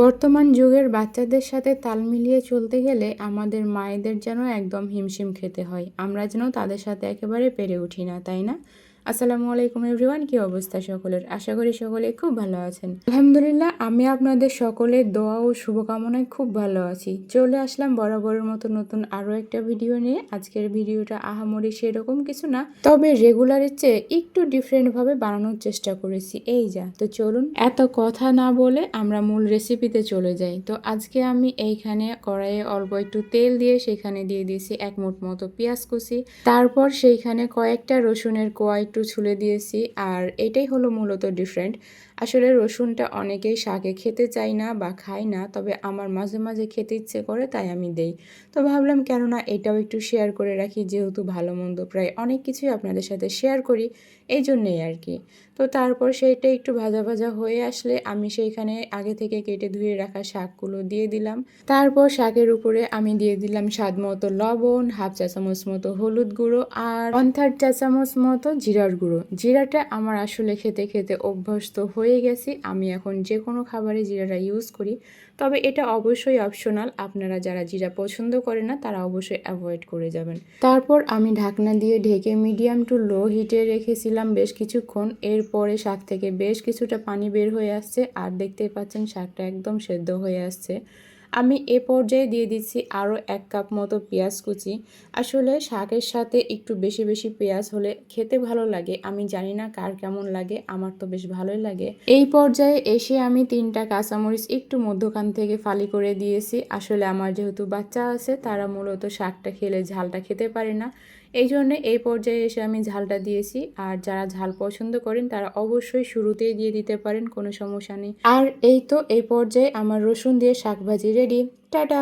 বর্তমান যুগের বাচ্চাদের সাথে তাল মিলিয়ে চলতে গেলে আমাদের মায়েদের যেন একদম হিমশিম খেতে হয়। আমরা যেন তাদের সাথে একেবারে পেরে উঠি না, তাই না? আসসালামু আলাইকুম এভরিওয়ান, কি অবস্থা সকলের? আশা করি সকলে খুব ভালো আছেন। আলহামদুলিল্লাহ, আমি আপনাদের সকলের দোয়া ও শুভকামনায় খুব ভালো আছি। চলে আসলাম বরাবরের মতো নতুন আরও একটা ভিডিও নিয়ে। আজকের ভিডিওটা আহামরি সেরকম কিছু না, তবে রেগুলারের চেয়ে একটু ডিফারেন্টভাবে বানানোর চেষ্টা করেছি। এই যা, তো চলুন এত কথা না বলে আমরা মূল রেসিপিতে চলে যাই। তো আজকে আমি এইখানে কড়াইয়ে অল্প একটু তেল দিয়ে সেখানে দিয়ে দিয়েছি 1 মুঠ মতো পেঁয়াজ কুচি, তারপর সেইখানে কয়েকটা রসুনের কোয়া একটু ছুলে দিয়েছি। আর এটাই হলো মূলত ডিফারেন্ট। আসলে রসুনটা অনেকেই শাকে খেতে চায় না বা খায় না, তবে আমার মাঝে মাঝে খেতে ইচ্ছে করে, তাই আমি দেই। তো ভাবলাম কেননা এটাও একটু শেয়ার করে রাখি, যেহেতু ভালো মন্দ প্রায় অনেক কিছুই আপনাদের সাথে শেয়ার করি, এই জন্যেই আর কি। তো তারপর সেইটা একটু ভাজা ভাজা হয়ে আসলে আমি সেইখানে আগে থেকে কেটে ধুয়ে রাখা শাকগুলো দিয়ে দিলাম। তারপর শাকের উপরে আমি দিয়ে দিলাম স্বাদ মতো লবণ, হাফ চা চামচ মতো হলুদ গুঁড়ো আর 1/3 চা চামচ মতো জিরার গুঁড়ো। জিরাটা আমার আসলে খেতে খেতে অভ্যস্ত হয়ে গেছি, আমি এখন যে কোনো খাবারে জিরাটা ইউজ করি। তবে এটা অবশ্যই অপশনাল, আপনারা যারা জিরা পছন্দ করে না তারা অবশ্যই অ্যাভয়েড করে যাবেন। তারপর আমি ঢাকনা দিয়ে ঢেকে মিডিয়াম টু লো হিটে রেখেছিলাম বেশ কিছুক্ষণ। এরপরে শাক থেকে বেশ কিছুটা পানি বের হয়ে আসছে, আর দেখতেই পাচ্ছেন শাকটা একদম সেদ্ধ হয়ে আসছে। আমি এ পর্যায়ে দিয়ে দিচ্ছি আরও 1 কাপ মতো পেঁয়াজ কুচি। আসলে শাকের সাথে একটু বেশি বেশি পেঁয়াজ হলে খেতে ভালো লাগে। আমি জানি না কার কেমন লাগে, আমার তো বেশ ভালোই লাগে। এই পর্যায়ে এসে আমি 3টা কাঁচামরিচ একটু মধ্যখান থেকে ফালি করে দিয়েছি। আসলে আমার যেহেতু বাচ্চা আছে, তারা মূলত শাকটা খেলে ঝালটা খেতে পারে না, এই জন্যে এই পর্যায়ে এসে আমি ঝালটা দিয়েছি। আর যারা ঝাল পছন্দ করেন তারা অবশ্যই শুরুতেই দিয়ে দিতে পারেন, কোনো সমস্যা নেই। আর এই তো এই পর্যায়ে আমার রসুন দিয়ে শাক ভাজি রেডি। টাটা।